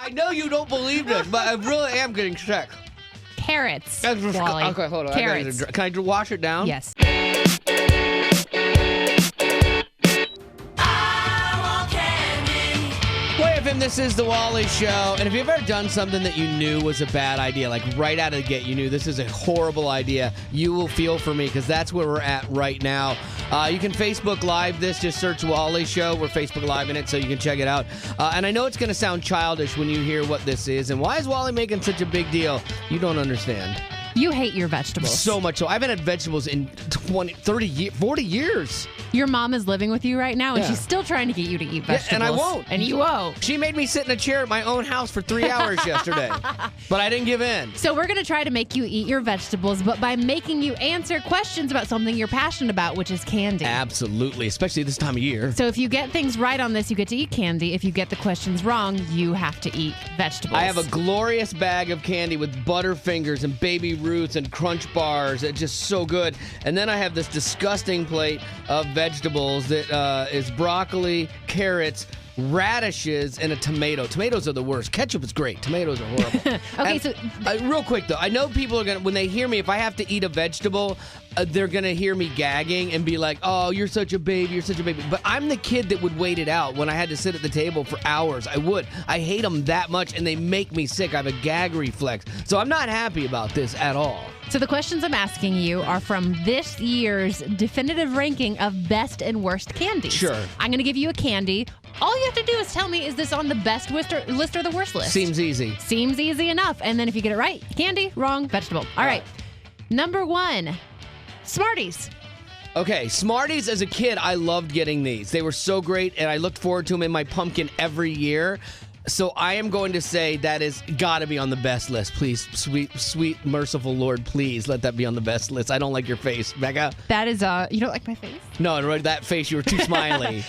I know you don't believe this, but I really am getting sick. Carrots. Wally. Okay, hold on. Carrots. Can I wash it down? Yes. Play FM, this is the Wally Show. And if you've ever done something that you knew was a bad idea, like right out of the gate, you knew this is a horrible idea, you will feel for me because that's where we're at right now. You can Facebook Live this. Just search Wally Show. We're Facebook Live in it, so you can check it out. And I know it's going to sound childish when you hear what this is. And why is Wally making such a big deal? You don't understand. You hate your vegetables. So much so. I haven't had vegetables in 20, 30 years, 40 years. Your mom is living with you right now, and Yeah. she's still trying to get you to eat vegetables. Yeah, and I won't. And you won't. She made me sit in a chair at my own house for 3 hours yesterday. But I didn't give in. So we're going to try to make you eat your vegetables, but by making you answer questions about something you're passionate about, which is candy. Absolutely, especially this time of year. So if you get things right on this, you get to eat candy. If you get the questions wrong, you have to eat vegetables. I have a glorious bag of candy with Butterfingers and Baby Ruths and Crunch Bars. It's just so good. And then I have this disgusting plate of vegetables that is broccoli, carrots, radishes, and a tomato. Tomatoes are the worst. Ketchup is great. Tomatoes are horrible. Okay, so real quick though, I know people are gonna, when they hear me, if I have to eat a vegetable, they're gonna hear me gagging and be like, "Oh, you're such a baby. You're such a baby." But I'm the kid that would wait it out when I had to sit at the table for hours. I would. I hate them that much, and they make me sick. I have a gag reflex, so I'm not happy about this at all. So the questions I'm asking you are from this year's definitive ranking of best and worst candies. Sure. I'm going to give you a candy. All you have to do is tell me, is this on the best list or the worst list? Seems easy. Seems easy enough. And then if you get it right, candy, wrong, vegetable. All right. Number 1, Smarties. Okay, Smarties, as a kid, I loved getting these. They were so great, and I looked forward to them in my pumpkin every year. So I am going to say that is got to be on the best list. Please, sweet, merciful Lord, please let that be on the best list. I don't like your face, Becca. That is, you don't like my face? No, that face, you were too smiley.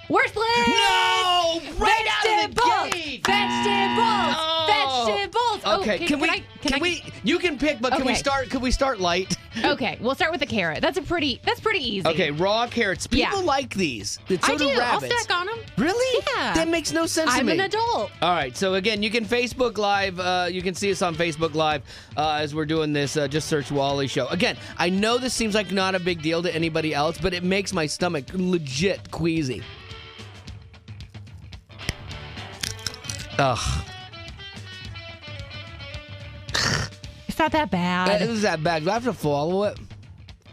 Worst list! No! Right out of the gate! Vegetables! Oh. Vegetables! Okay, can we? You can pick, but Okay. Can we start light? Okay, we'll start with the carrot. That's pretty easy. Okay, raw carrots. People like these. So I do. rabbits. I'll stack on them. Really? Yeah. That makes no sense to I'm me. an adult. All right, so again, you can Facebook Live. You can see us on Facebook Live as we're doing this. Just search Wally Show. Again, I know this seems like not a big deal to anybody else, but it makes my stomach legit queasy. Ugh. It's not that bad. It is that bad. Do I have to swallow it?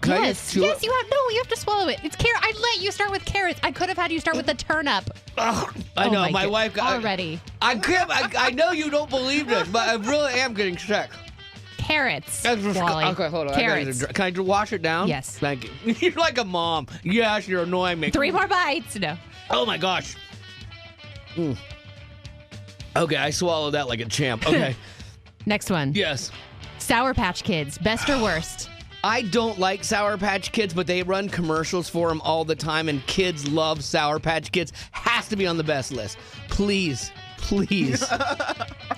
Can I just chew it? You have. No, you have to swallow it. It's carrot. I let you start with carrots. I could have had you start with the turnip. Ugh, I know. My wife got already. I know you don't believe this, but I really am getting sick. Carrots. Wally. Okay, hold on. Carrots. Can I wash it down? Yes. Thank you. You're like a mom. Yes, you're annoying me. 3 more bites. No. Oh my gosh. Okay, I swallowed that like a champ. Okay. Next one. Yes. Sour Patch Kids. Best or worst? I don't like Sour Patch Kids, but they run commercials for them all the time, and kids love Sour Patch Kids. Has to be on the best list. Please.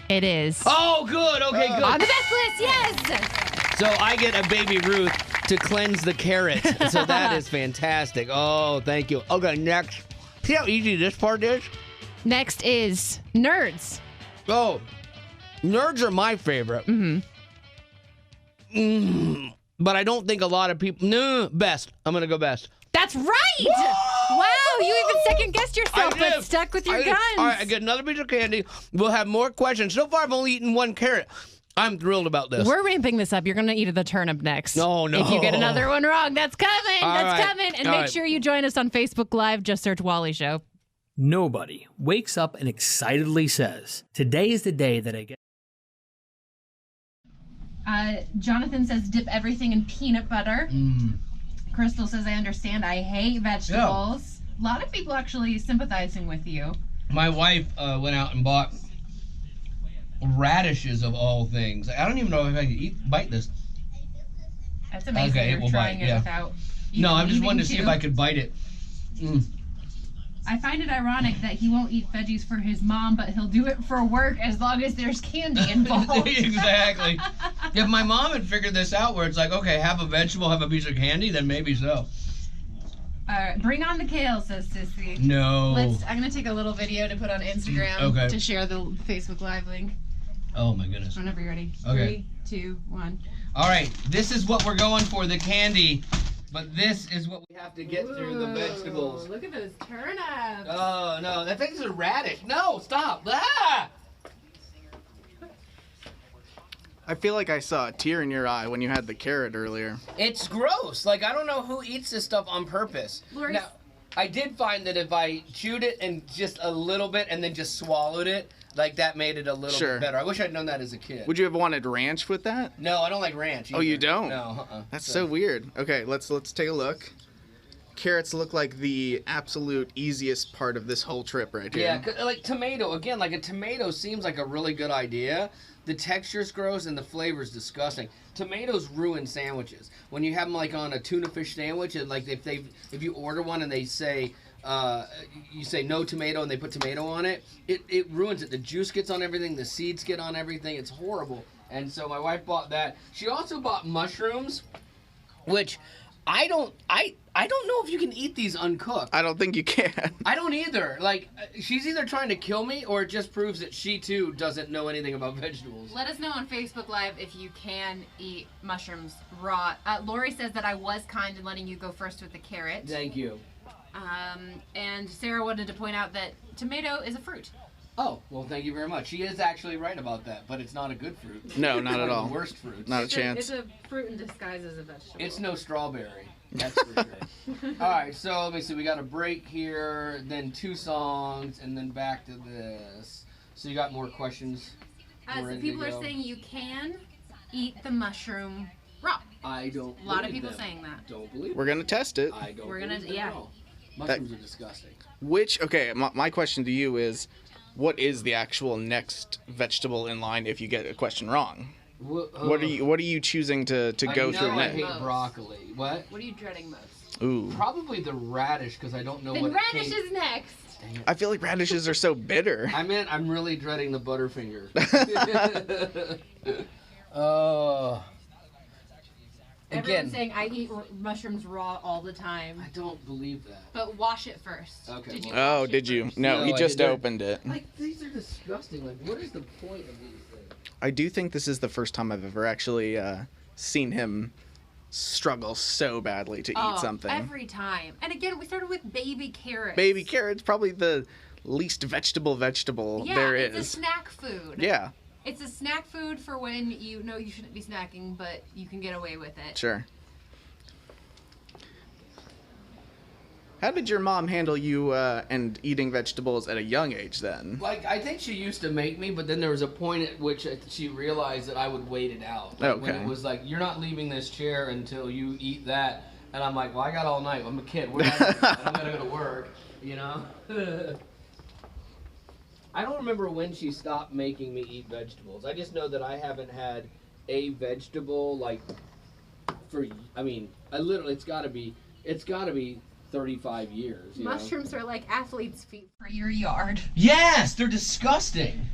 It is. Oh, good. Okay, good. On the best list, yes. So I get a Baby Ruth to cleanse the carrot. So that is fantastic. Oh, thank you. Okay, next. See how easy this part is? Next is Nerds. Oh, Nerds are my favorite. But I don't think a lot of people... No, best. I'm going to go best. That's right. Whoa! Wow, you even second-guessed yourself, but stuck with your guns. All right, I get another piece of candy. We'll have more questions. So far, I've only eaten 1 carrot. I'm thrilled about this. We're ramping this up. You're going to eat the turnip next. No. If you get another one wrong, that's coming. That's coming. And make sure you join us on Facebook Live. Just search Wally Show. Nobody wakes up and excitedly says, "Today is the day that I get..." Jonathan says dip everything in peanut butter. Crystal says, I understand. I hate vegetables. Yeah. A lot of people actually sympathizing with you. My wife went out and bought radishes of all things. I don't even know if I can bite this. That's amazing. Okay, You're trying it without. No, I'm just wanting to see if I could bite it. I find it ironic that he won't eat veggies for his mom, but he'll do it for work as long as there's candy involved. Exactly. If my mom had figured this out where it's like, okay, have a vegetable, have a piece of candy, then maybe so. Bring on the kale, says Sissy. No. I'm gonna take a little video to put on Instagram to share the Facebook Live link. Oh my goodness. Whenever you're ready. Okay. 3, 2, 1. All right, this is what we're going for, the candy. But this is what we have to get through the vegetables. Look at those turnips. Oh no, that thing's a radish. No, stop. Ah! I feel like I saw a tear in your eye when you had the carrot earlier. It's gross. Like, I don't know who eats this stuff on purpose. Now, I did find that if I chewed it and just a little bit and then just swallowed it, like that made it a little bit better. I wish I'd known that as a kid. Would you have wanted ranch with that? No, I don't like ranch either. Oh, you don't? No, That's so weird. Okay, let's take a look. Carrots look like the absolute easiest part of this whole trip right here. Yeah, like tomato, again, like a tomato seems like a really good idea. The texture's gross and the flavor's disgusting. Tomatoes ruin sandwiches. When you have them like on a tuna fish sandwich, and like if you order one and they say you say no tomato and they put tomato on it, it ruins it. The juice gets on everything, the seeds get on everything. It's horrible. And so my wife bought that. She also bought mushrooms, which I don't know if you can eat these uncooked. I don't think you can. I don't either. Like, she's either trying to kill me or it just proves that she too doesn't know anything about vegetables. Let us know on Facebook Live if you can eat mushrooms raw. Lori says that I was kind in letting you go first with the carrot. Thank you. And Sarah wanted to point out that tomato is a fruit. Oh, well, thank you very much. She is actually right about that, but it's not a good fruit. No, not at all. The worst fruit. Not a chance. It's a fruit in disguise as a vegetable. It's no strawberry. That's for sure. All right, so let me see. We got a break here, then 2 songs, and then back to this. So you got more questions? So people are saying you can eat the mushroom raw. I don't. A lot of people saying that. Don't believe. We're gonna test it. I don't. We're gonna, believe it at all. Mushrooms are disgusting. My question to you is, what is the actual next vegetable in line if you get a question wrong? What are you choosing to go through I next? hate broccoli. What? What are you dreading most? Ooh. Probably the radish, because I don't know then what radish is next. I feel like radishes are so bitter. I'm really dreading the Butterfinger. Oh. Everyone's saying I eat mushrooms raw all the time. I don't believe that. But wash it first. Okay. Did you? No, he just opened it. Like, these are disgusting. Like, what is the point of these things? I do think this is the first time I've ever actually seen him struggle so badly to eat something. Every time. And again, we started with baby carrots. Baby carrots, probably the least vegetable there is. Yeah, it's a snack food. Yeah. It's a snack food for when you know you shouldn't be snacking, but you can get away with it. Sure. How did your mom handle you and eating vegetables at a young age then? Like, I think she used to make me, but then there was a point at which she realized that I would wait it out. Like, when it was like, you're not leaving this chair until you eat that. And I'm like, well, I got all night. I'm a kid. I'm going to go to work, you know? I don't remember when she stopped making me eat vegetables. I just know that I haven't had a vegetable, like, it's got to be 35 years. Mushrooms are like athlete's feet for your yard. Yes, they're disgusting.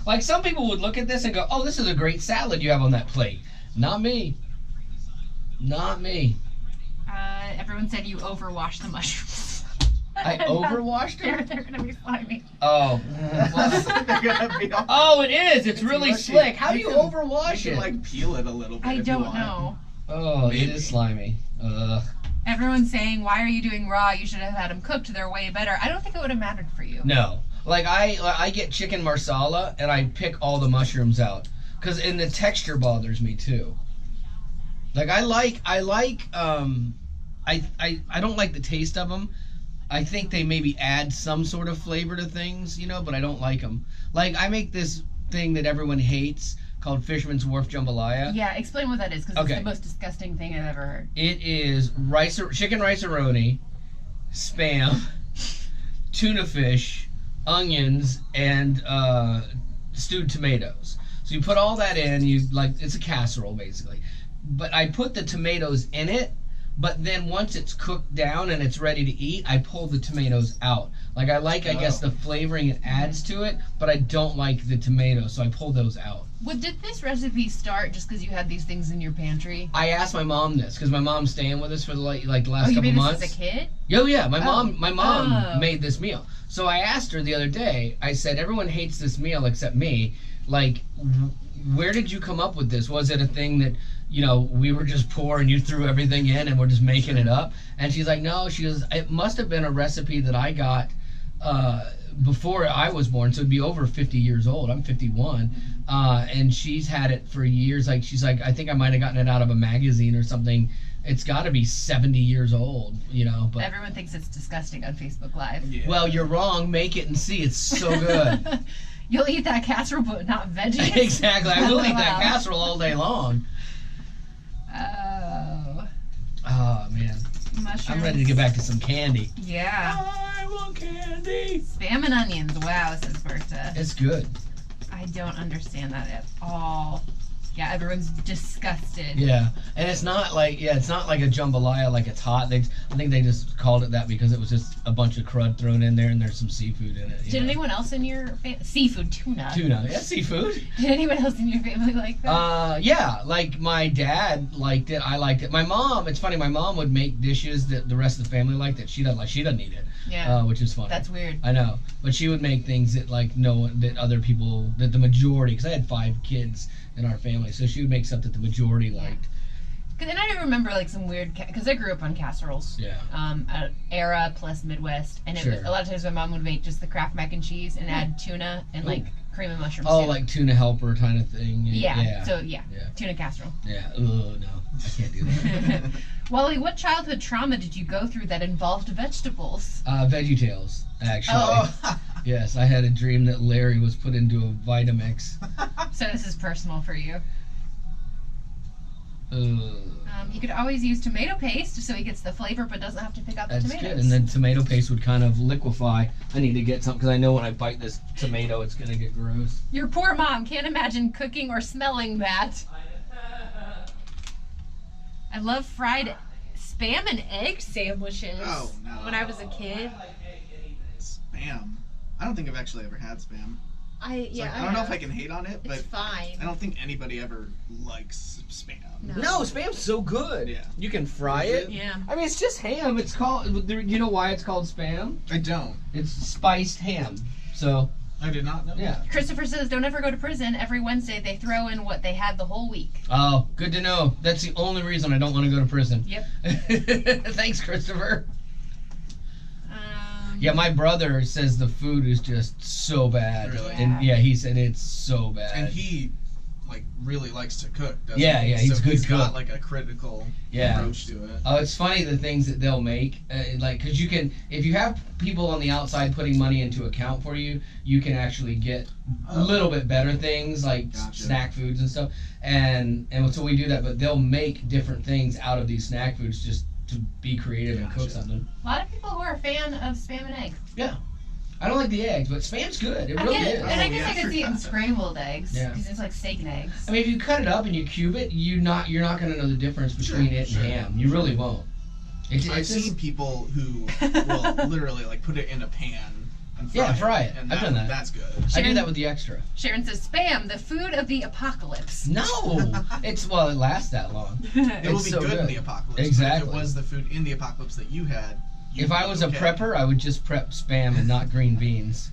Like, some people would look at this and go, oh, this is a great salad you have on that plate. Not me. Not me. Everyone said you overwash the mushrooms. I overwashed them? They're going to be slimy. Oh. Oh, it is. It's really slick. How do you overwash it? You can, like, peel it a little bit. I don't know. Oh, it is slimy. Ugh. Everyone's saying, why are you doing raw? You should have had them cooked. They're way better. I don't think it would have mattered for you. No. Like, I get chicken marsala, and I pick all the mushrooms out. And the texture bothers me, too. Like, I don't like the taste of them. I think they maybe add some sort of flavor to things, but I don't like them. Like, I make this thing that everyone hates called Fisherman's Wharf Jambalaya. Yeah, explain what that is, because it's the most disgusting thing I've ever heard. It is chicken rice-a-roni, Spam, tuna fish, onions, and stewed tomatoes. So you put all that in, it's a casserole, basically. But I put the tomatoes in it, but then once it's cooked down and it's ready to eat, I pull the tomatoes out. I guess, the flavoring it adds to it, but I don't like the tomatoes, so I pull those out. Did this recipe start just because you had these things in your pantry? I asked my mom this because my mom's staying with us for the last you couple made months. this as a kid? Oh yeah, my mom made this meal. So I asked her the other day. I said, everyone hates this meal except me. Like, where did you come up with this? Was it a thing that we were just poor and you threw everything in and we're just making it up? And she's like, no. She goes, it must have been a recipe that I got before I was born, so it'd be over 50 years old. I'm 51, and she's had it for years. Like, she's like, I think I might have gotten it out of a magazine or something. It's got to be 70 years old, But everyone thinks it's disgusting on Facebook Live. Yeah. well, you're wrong. Make it and see. It's so good. You'll eat that casserole, but not veggies. Exactly. I will eat that casserole all day long. Oh man. Mushrooms. I'm ready to get back to some candy. Yeah. I want candy. Spam and onions. Wow, says Bertha. It's good. I don't understand that at all. Yeah, everyone's disgusted. Yeah, and it's not like a jambalaya, like it's hot. I think they just called it that because it was just a bunch of crud thrown in there and there's some seafood in it. Did anyone else in your family... Seafood, tuna. Tuna, yeah, seafood. Did anyone else in your family like that? Yeah, like my dad liked it. I liked it. My mom, it's funny, my mom would make dishes that the rest of the family liked that she doesn't like. She doesn't eat it. Yeah. Which is funny. That's weird. I know, but she would make things that that the majority, because I had 5 kids in our family, so she would make stuff that the majority liked. And I do remember like some weird, because I grew up on casseroles. Yeah. Era plus Midwest, and it was, a lot of times my mom would make just the Kraft mac and cheese and add tuna and like cream and mushroom soup. Like tuna helper kind of thing. Yeah. So tuna casserole. Yeah. Oh no, I can't do that. Wally, what childhood trauma did you go through that involved vegetables? VeggieTales, actually. Oh. Yes, I had a dream that Larry was put into a Vitamix. So this is personal for you. You could always use tomato paste so he gets the flavor but doesn't have to pick out the tomatoes. That's good, and then tomato paste would kind of liquefy. I need to get some, because I know when I bite this tomato it's going to get gross. Your poor mom can't imagine cooking or smelling that. I love fried spam and egg sandwiches. Oh, no. When I was a kid. Spam. I don't think I've actually ever had spam. I don't know if I can hate on it, but it's fine. I don't think anybody ever likes spam. No, spam's so good. Yeah. You can fry it. Yeah. I mean, it's just ham. It's called. You know why it's called spam? I don't. It's spiced ham. So. I did not know. Yeah. Christopher says, don't ever go to prison. Every Wednesday they throw in what they had the whole week. Oh, good to know. That's the only reason I don't want to go to prison. Yep. Thanks, Christopher. Yeah, my brother says the food is just so bad. Really? And yeah, he said it's so bad. And he really likes to cook, doesn't Yeah, he? yeah, he's a good he's got cook. a critical Yeah. approach to it. Oh, it's funny the things that they'll make. Because you can, if you have people on the outside putting money into account for you, you can actually get a little bit better things like snack foods and stuff. And so we do that, but they'll make different things out of these snack foods just to be creative and cook something. A lot of people who are a fan of spam and egg. Yeah. I don't like the eggs, but spam's good. It really is. And I guess I could see it in scrambled eggs. Yeah. Because it's like steak and eggs. I mean, if you cut it up and you cube it, you're not going to know the difference between it and ham. You really won't. I've seen people who will literally put it in a pan and fry it. And I've done that. That's good. I do that with the extra. Sharon says, spam, the food of the apocalypse. No! It lasts that long. It will be so good in the apocalypse. Exactly. But if it was the food in the apocalypse that you had, if I was a prepper, I would just prep spam and not green beans.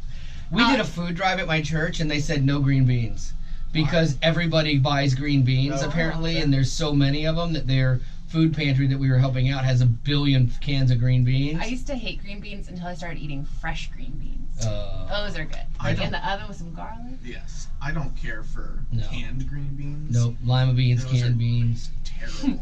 We did a food drive at my church, and they said no green beans. Because everybody buys green beans, apparently, and there's so many of them that their food pantry that we were helping out has 1 billion cans of green beans. I used to hate green beans until I started eating fresh green beans. Those are good. In the oven with some garlic. Yes. I don't care for canned green beans. Nope. Lima beans, canned beans. Terrible.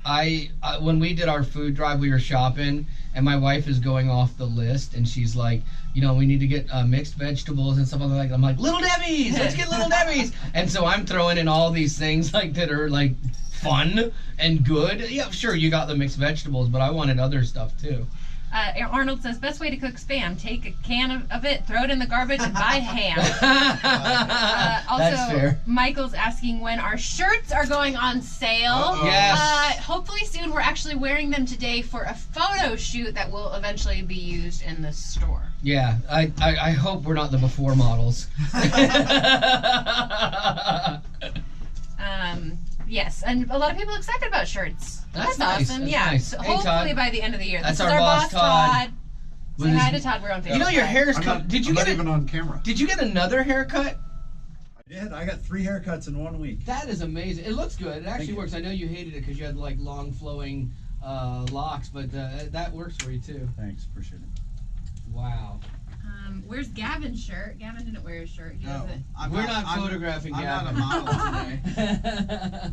I when we did our food drive, we were shopping, and my wife is going off the list, and she's like, we need to get mixed vegetables and stuff like that. I'm like, Little Debbie's, let's get Little Debbie's. And so I'm throwing in all these things that are fun and good. Yeah, sure, you got the mixed vegetables, but I wanted other stuff too. Arnold says, best way to cook Spam, take a can of it, throw it in the garbage, and buy ham. Also, That's fair. Michael's asking when our shirts are going on sale. Yes. Hopefully soon. We're actually wearing them today for a photo shoot that will eventually be used in the store. Yeah, I hope we're not the before models. Yes, and a lot of people excited about shirts. That's nice. awesome. That's Yeah, nice. so Hey, hopefully Todd. by the end of the year. That's This is our our boss, boss, Todd. Say hi to Todd. We're on Facebook. You know your hair's I'm come. not, Did you I'm get not even on camera. Did you get another haircut? I did. I got 3 haircuts in 1 week. That is amazing. It looks good. It actually you. works. I know you hated it because you had like long flowing locks, but that works for you too. Thanks. Appreciate it. Wow. Where's Gavin's shirt? Gavin didn't wear his shirt. He doesn't. We're not photographing I'm Gavin. not a model today.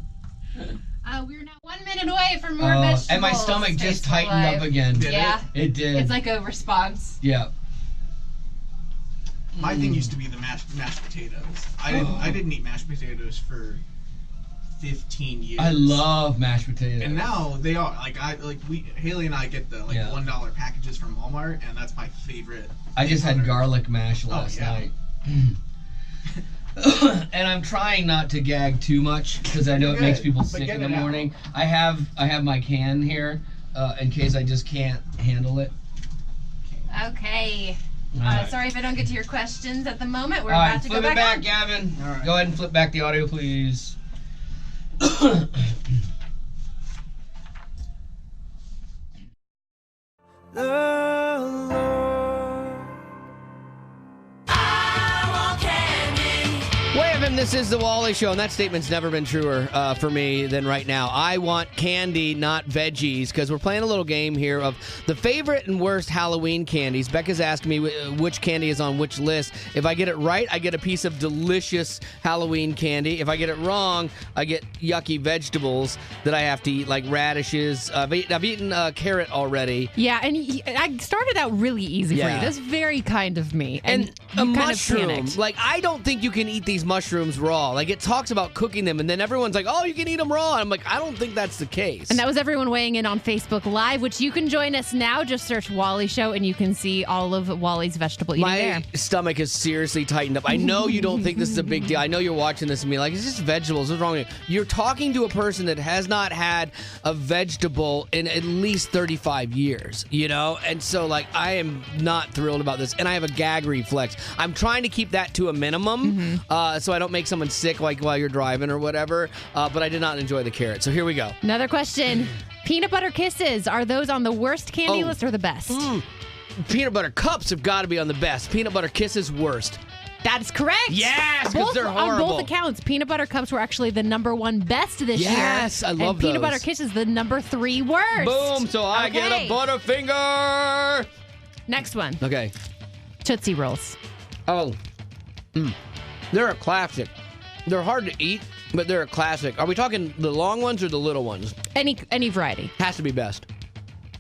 We're now 1 minute away from more vegetables. And my stomach just Facebook tightened Live. up again. Did Yeah, It did. it's like a response. Yeah. My thing used to be the mashed potatoes. I didn't eat mashed potatoes for 15 years. I love mashed potatoes. And now they are Haley and I get the Yeah. $1 packages from Walmart, and that's my favorite. I just had butter. garlic mash last yeah. night. And I'm trying not to gag too much because I know it makes Good, people but sick get in the it out. morning. I have my can here in case I just can't handle it. Okay. All right. Sorry if I don't get to your questions at the moment. We're All about right, to flip go it back, on. Gavin. All right. Go ahead and flip back the audio, please. Way of him, this is the Wally Show, and that statement's never been truer for me than right now. I want candy, not veggies, because we're playing a little game here of the favorite and worst Halloween candies. Becca's asking me which candy is on which list. If I get it right, I get a piece of delicious Halloween candy. If I get it wrong, I get yucky vegetables that I have to eat, like radishes. I've eaten carrot already. Yeah, and I started out really easy for Yeah. you. That's very kind of me. And you a kind mushroom. of panicked. Like, I don't think you can eat these mushrooms raw. Like, it talks about cooking them, and then everyone's like, oh, you can eat them raw. And I'm like, I don't think that's the case. And that was everyone weighing in on Facebook Live, which you can join us now. Just search Wally Show, and you can see all of Wally's vegetable eating My there. stomach is seriously tightened up. I know you don't think this is a big deal. I know you're watching this and be like, it's just vegetables. What's wrong with you? You're talking to a person that has not had a vegetable in at least 35 years, you know? And so, like, I am not thrilled about this. And I have a gag reflex. I'm trying to keep that to a minimum so I don't make someone sick, like, while you're driving or whatever. But I did not enjoy the carrot. So here we go. Another question. Peanut butter kisses, are those on the worst candy list or the best? Peanut butter cups have got to be on the best. Peanut butter kisses, worst. That's correct. Yes, 'cause they're On horrible. both accounts, peanut butter cups were actually the #1 best this year. Yes, I love and peanut those. butter kisses the #3 worst. Boom, so I get a Okay. Butterfinger. Next one. Okay. Tootsie Rolls. Oh. They're a classic. They're hard to eat, but they're a classic. Are we talking the long ones or the little ones? Any variety. Has to be best.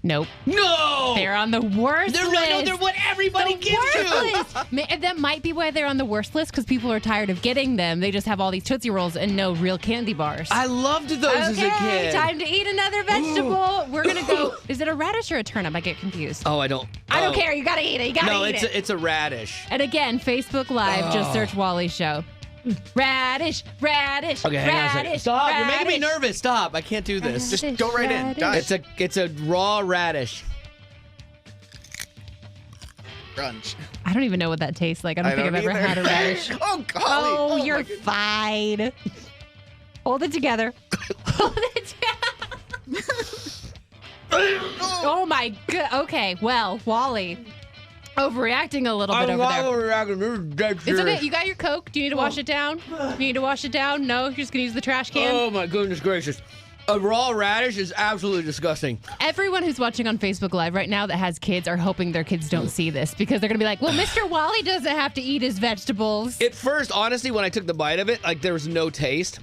Nope. No! They're on the worst They're, list. no, they're what everybody The gives worst you. list. That might be why they're on the worst list, because people are tired of getting them. They just have all these Tootsie Rolls and no real candy bars. I loved those as a Okay, kid. time to eat another vegetable. We're gonna go. Is it a radish or a turnip? I get confused. Oh, I don't. I don't oh. care. You gotta eat it. You gotta No, eat it. it's a radish. And again, Facebook Live. Just search Wally Show. Radish, radish, Okay, hang on a second. radish. Stop! You're making me radish. nervous. Stop! I can't do this. Just go right in. Radish. Dive. It's a raw radish. Crunch. I don't even know what that tastes like. I don't think I've ever had a radish. Oh, golly. Oh, my you're goodness. fine. Hold it together. Hold it together. Oh my god. Okay, well, Wally, overreacting a little bit over there. It's okay. You got your Coke. Do you need to wash it down? You need to wash it down? No, you're just gonna use the trash can. Oh my goodness gracious. A raw radish is absolutely disgusting. Everyone who's watching on Facebook Live right now that has kids are hoping their kids don't see this, because they're gonna be like, well, Mr. Wally doesn't have to eat his vegetables. At first, honestly, when I took the bite of it, like, there was no taste.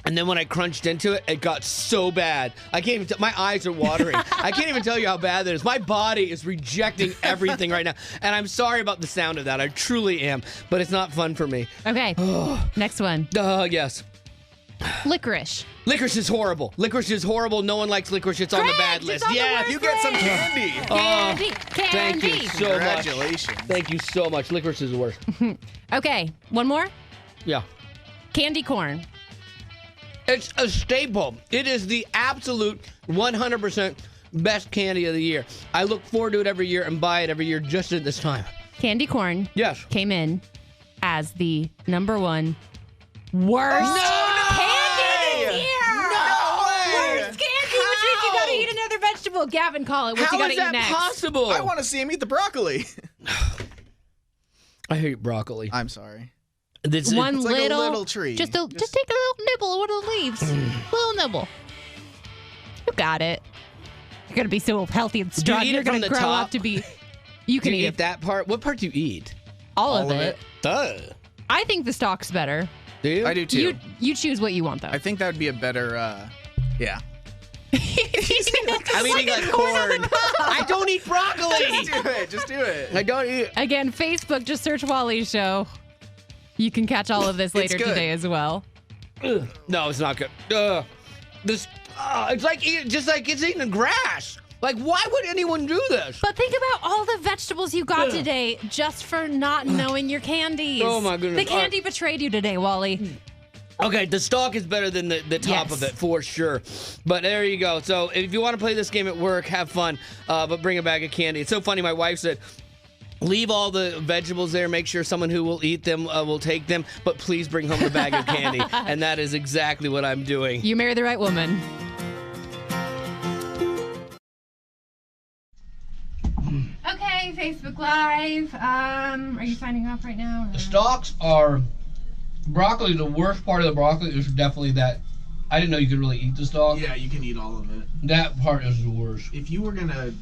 And then when I crunched into it, it got so bad. I can't even my eyes are watering. I can't even tell you how bad that is. My body is rejecting everything right now. And I'm sorry about the sound of that. I truly am. But it's not fun for me. Okay, next one. Yes. Licorice. Licorice is horrible. Licorice is horrible. No one likes licorice. It's on the bad list. Yeah, You get some candy. Candy. Thank you so much. Congratulations. Thank you so much. Licorice is the worst. Okay, one more. Yeah. Candy corn. It's a staple. It is the absolute 100% best candy of the year. I look forward to it every year and buy it every year just at this time. Candy corn. Yes. Came in as the #1 worst candy this year. No way! Worst candy, which means you gotta eat another vegetable. Gavin, call it. What How you gotta is that eat next? possible? I want to see him eat the broccoli. I hate broccoli. I'm sorry. This One It's like little, a little tree. Just take a little nibble of one of the leaves. Little nibble. You got it. You're gonna be so healthy and strong. eat You're it from gonna the grow top? up to be. You Do can you eat eat that part? What part do you eat? all of it. Duh. I think the stalk's better. Do you? I do too. You choose what you want though. I think that would be a better, yeah. I'm eating like corn. I don't eat broccoli. Just do it. I don't eat. Again, Facebook, just search Wally's show. You can catch all of this later good. today as well. Ugh. No, it's not good. This, it's like just like it's eating grass. Like, why would anyone do this? But think about all the vegetables you got today just for not knowing your candies. Oh, my goodness. The candy betrayed you today, Wally. Okay, the stalk is better than the top Yes. of it for sure. But there you go. So if you want to play this game at work, have fun, but bring a bag of candy. It's so funny. My wife said, leave all the vegetables there. Make sure someone who will eat them will take them. But please bring home the bag of candy. And that is exactly what I'm doing. You married the right woman. Okay, Facebook Live. Are you signing off right now? The stalks are broccoli. The worst part of the broccoli is definitely that. I didn't know you could really eat the stalk. Yeah, you can eat all of it. That part is the worst. If you were gonna,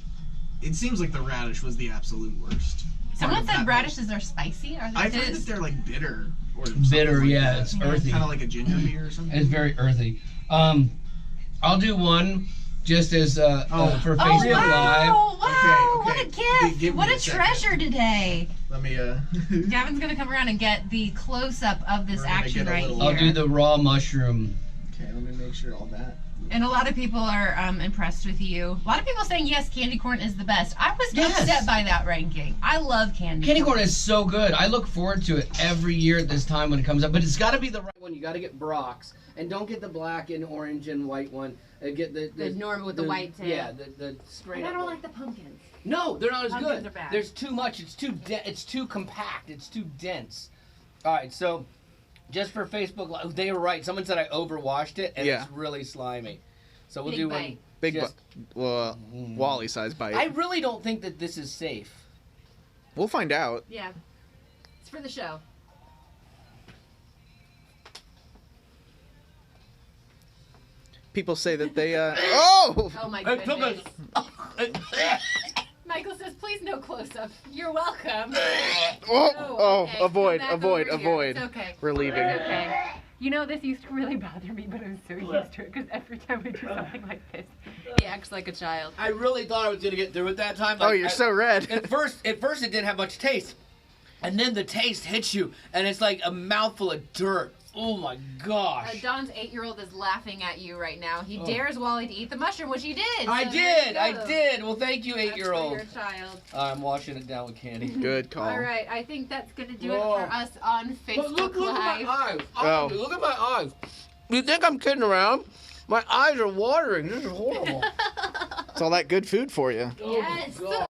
it seems like the radish was the absolute worst. Someone said radishes are spicy. Are they? I've heard that they're like bitter or Bitter, yeah, it's earthy. Kind of like a ginger beer or something. It's very earthy. I'll do one just as for Facebook Live. Wow, Okay, what a gift. Give me What a second. treasure today. Let me. Gavin's going to come around and get the close-up of this We're gonna action get a right little- here. I'll do the raw mushroom. Okay, let me make sure all that. And a lot of people are impressed with you. A lot of people saying, yes, candy corn is the best. I was Yes. upset by that ranking. I love candy Candy corn is so good. I look forward to it every year at this time when it comes up. But it's got to be the right One, you got to get Brock's, and don't get the black and orange and white one. Get the normal with the white tail. Yeah, the straight. I up don't one. like the pumpkins. No, they're not as Pumpkins good. are bad. There's too much. It's too compact. It's too dense. All right, so just for Facebook Live, they were right. Someone said I overwashed it, and Yeah. it's really slimy. So we'll Big do bite. one. Big, just- Wally size bite. I really don't think that this is safe. We'll find out. Yeah. It's for the show. People say that they. Oh! Oh my It took goodness. us- Michael says, please no close-up. You're welcome. Oh! okay. Avoid! Come back Avoid! over here. Avoid! It's okay. We're leaving. It's okay. You know, this used to really bother me, but I'm so used to it because every time we do something like this, he acts like a child. I really thought I was gonna get through it that time. Oh, Like, you're so red. At first, it didn't have much taste, and then the taste hits you, and it's like a mouthful of dirt. Oh my gosh! Don's 8-year-old is laughing at you right now. He dares Wally to eat the mushroom, which he did. I so there did. you I go. did. Well, thank you, That's for 8-year-old. your child. I'm washing it down with candy. Good call. All right, I think that's gonna do Whoa. it for us on Facebook But look at Live. my eyes. Oh. Look at my eyes. You think I'm kidding around? My eyes are watering. This is horrible. It's all that good food for you. Yes. God.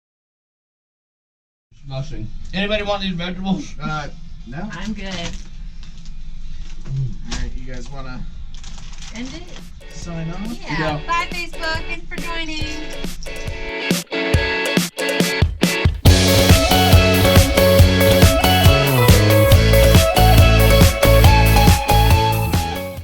disgusting. Anybody want these vegetables? No. I'm good. All right, you guys wanna End it. sign off? Yeah. Bye, Facebook. Thanks for joining.